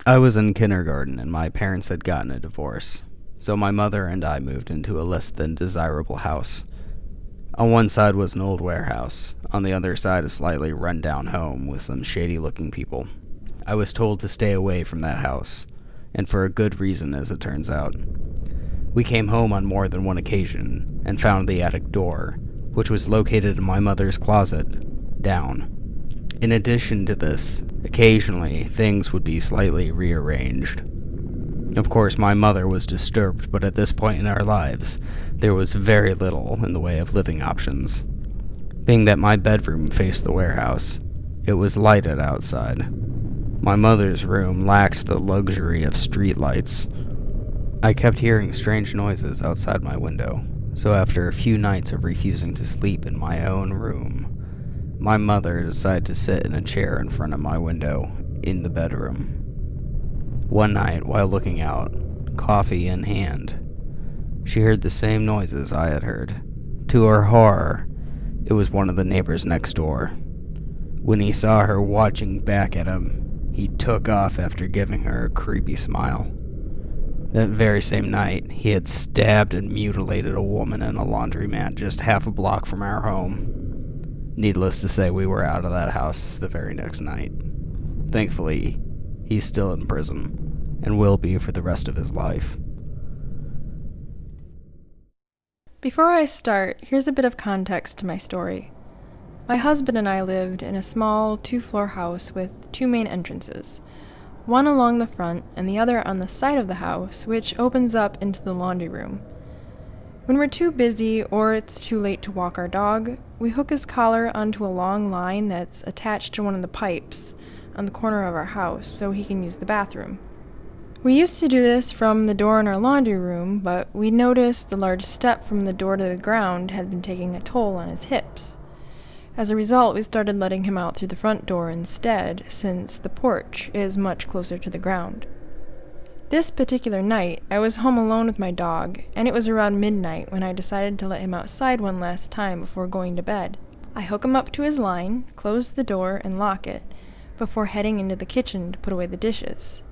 I was in kindergarten and my parents had gotten a divorce, so my mother and I moved into a less than desirable house. On one side was an old warehouse, on the other side a slightly run-down home with some shady-looking people. I was told to stay away from that house, and for a good reason as it turns out. We came home on more than one occasion and found the attic door, which was located in my mother's closet, down. In addition to this, occasionally things would be slightly rearranged. Of course, my mother was disturbed, but at this point in our lives, there was very little in the way of living options. Being that my bedroom faced the warehouse, it was lighted outside. My mother's room lacked the luxury of streetlights. I kept hearing strange noises outside my window, so after a few nights of refusing to sleep in my own room, my mother decided to sit in a chair in front of my window in the bedroom. One night, while looking out, coffee in hand, she heard the same noises I had heard. To her horror, it was one of the neighbors next door. When he saw her watching back at him, he took off after giving her a creepy smile. That very same night, he had stabbed and mutilated a woman in a laundromat just half a block from our home. Needless to say, we were out of that house the very next night. Thankfully, he's still in prison, and will be for the rest of his life. Before I start, here's a bit of context to my story. My husband and I lived in a small 2-floor house with 2 main entrances, one along the front and the other on the side of the house, which opens up into the laundry room. When we're too busy or it's too late to walk our dog, we hook his collar onto a long line that's attached to one of the pipes on the corner of our house so he can use the bathroom. We used to do this from the door in our laundry room, but we noticed the large step from the door to the ground had been taking a toll on his hips. As a result, we started letting him out through the front door instead, since the porch is much closer to the ground. This particular night, I was home alone with my dog, and it was around midnight when I decided to let him outside one last time before going to bed. I hook him up to his line, close the door, and lock it, before heading into the kitchen to put away the dishes.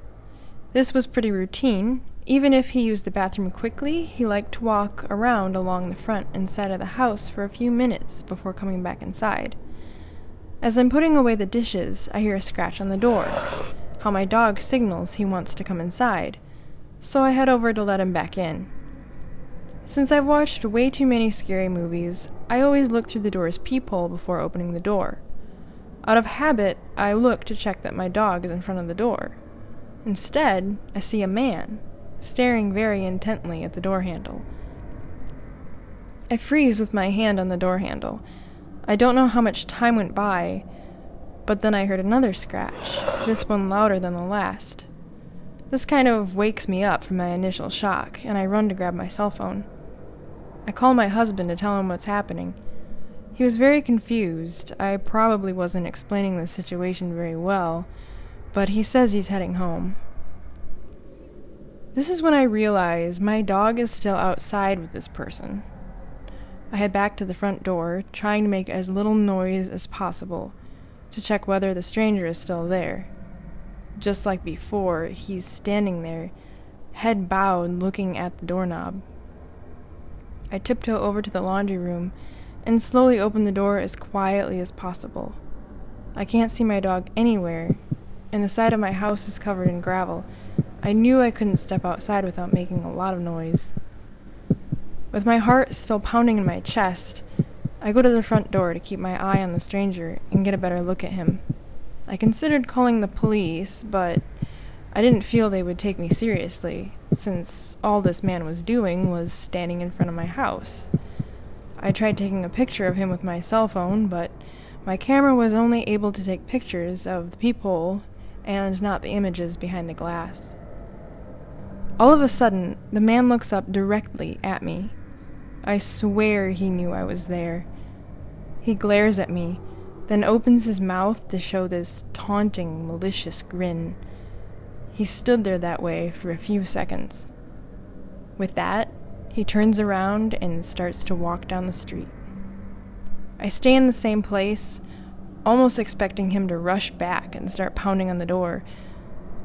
This was pretty routine. Even if he used the bathroom quickly, he liked to walk around along the front and side of the house for a few minutes before coming back inside. As I'm putting away the dishes, I hear a scratch on the door. How my dog signals he wants to come inside, so I head over to let him back in. Since I've watched way too many scary movies, I always look through the door's peephole before opening the door. Out of habit, I look to check that my dog is in front of the door. Instead, I see a man, staring very intently at the door handle. I freeze with my hand on the door handle. I don't know how much time went by, but then I heard another scratch, this one louder than the last. This kind of wakes me up from my initial shock, and I run to grab my cell phone. I call my husband to tell him what's happening. He was very confused. I probably wasn't explaining the situation very well, but he says he's heading home. This is when I realize my dog is still outside with this person. I head back to the front door, trying to make as little noise as possible, to check whether the stranger is still there. Just like before, he's standing there, head bowed, looking at the doorknob. I tiptoe over to the laundry room and slowly open the door as quietly as possible. I can't see my dog anywhere, and the side of my house is covered in gravel. I knew I couldn't step outside without making a lot of noise. With my heart still pounding in my chest, I go to the front door to keep my eye on the stranger and get a better look at him. I considered calling the police, but I didn't feel they would take me seriously, since all this man was doing was standing in front of my house. I tried taking a picture of him with my cell phone, but my camera was only able to take pictures of the peephole and not the images behind the glass. All of a sudden, the man looks up directly at me. I swear he knew I was there. He glares at me, then opens his mouth to show this taunting, malicious grin. He stood there that way for a few seconds. With that, he turns around and starts to walk down the street. I stay in the same place, almost expecting him to rush back and start pounding on the door.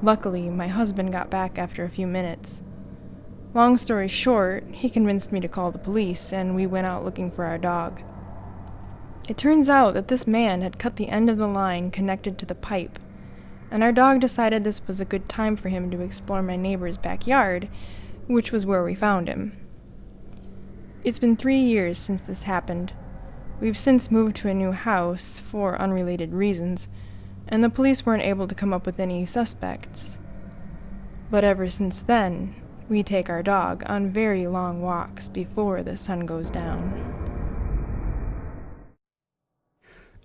Luckily, my husband got back after a few minutes. Long story short, he convinced me to call the police, and we went out looking for our dog. It turns out that this man had cut the end of the line connected to the pipe, and our dog decided this was a good time for him to explore my neighbor's backyard, which was where we found him. It's been 3 years since this happened. We've since moved to a new house for unrelated reasons, and the police weren't able to come up with any suspects. But ever since then, we take our dog on very long walks before the sun goes down.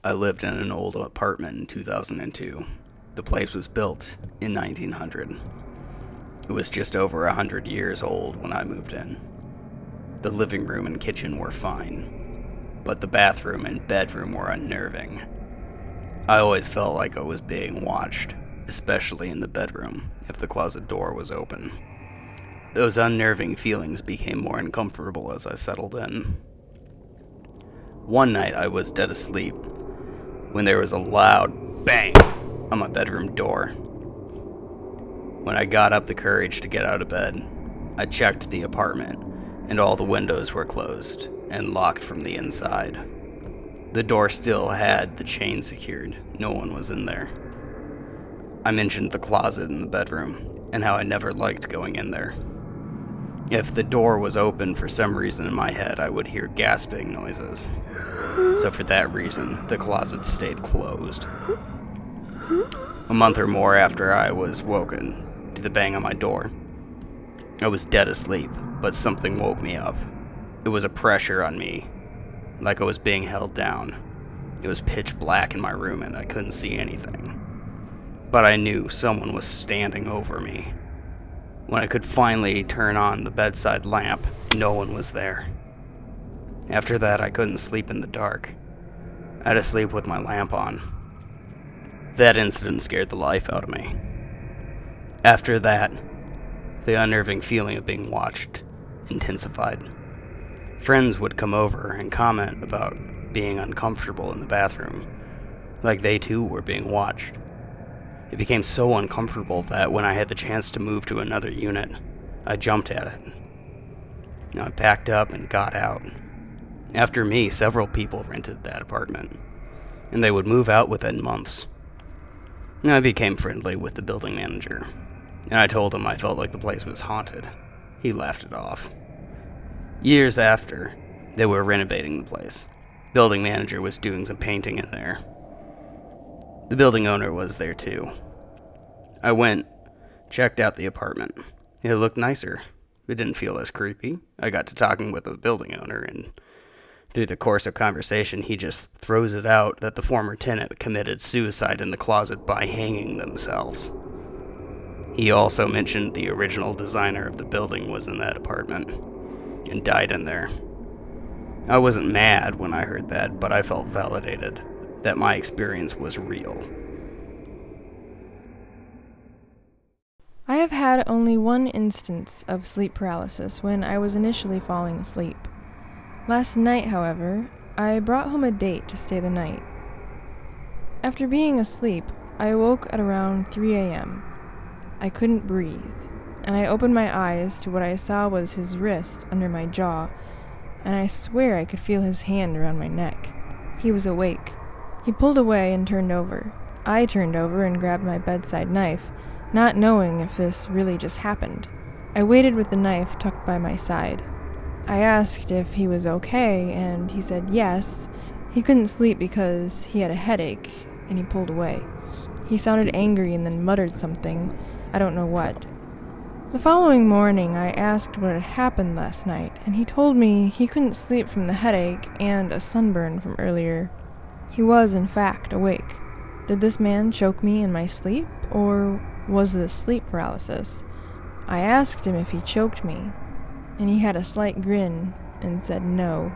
I lived in an old apartment in 2002. The place was built in 1900. It was just over 100 years old when I moved in. The living room and kitchen were fine, but the bathroom and bedroom were unnerving. I always felt like I was being watched, especially in the bedroom, if the closet door was open. Those unnerving feelings became more uncomfortable as I settled in. One night I was dead asleep when there was a loud bang on my bedroom door. When I got up the courage to get out of bed, I checked the apartment, and all the windows were closed and locked from the inside. The door still had the chain secured. No one was in there. I mentioned the closet in the bedroom and how I never liked going in there. If the door was open for some reason in my head, I would hear gasping noises. So for that reason, the closet stayed closed. A month or more after I was woken to the bang on my door, I was dead asleep, but something woke me up. It was a pressure on me, like I was being held down. It was pitch black in my room and I couldn't see anything. But I knew someone was standing over me. When I could finally turn on the bedside lamp, no one was there. After that, I couldn't sleep in the dark. I had to sleep with my lamp on. That incident scared the life out of me. After that, the unnerving feeling of being watched intensified. Friends would come over and comment about being uncomfortable in the bathroom, like they too were being watched. It became so uncomfortable that when I had the chance to move to another unit, I jumped at it. I packed up and got out. After me, several people rented that apartment, and they would move out within months. I became friendly with the building manager, and I told him I felt like the place was haunted. He laughed it off. Years after, they were renovating the place. Building manager was doing some painting in there. The building owner was there too. I went, checked out the apartment. It looked nicer. It didn't feel as creepy. I got to talking with the building owner, and through the course of conversation, he just throws it out that the former tenant committed suicide in the closet by hanging themselves. He also mentioned the original designer of the building was in that apartment and died in there. I wasn't mad when I heard that, but I felt validated that my experience was real. I have had only one instance of sleep paralysis when I was initially falling asleep. Last night, however, I brought home a date to stay the night. After being asleep, I awoke at around 3 a.m. I couldn't breathe, and I opened my eyes to what I saw was his wrist under my jaw, and I swear I could feel his hand around my neck. He was awake. He pulled away and turned over. I turned over and grabbed my bedside knife, not knowing if this really just happened. I waited with the knife tucked by my side. I asked if he was okay, and he said yes. He couldn't sleep because he had a headache, and he pulled away. He sounded angry and then muttered something. I don't know what. The following morning, I asked what had happened last night, and he told me he couldn't sleep from the headache and a sunburn from earlier. He was, in fact, awake. Did this man choke me in my sleep, or was this sleep paralysis? I asked him if he choked me, and he had a slight grin and said no.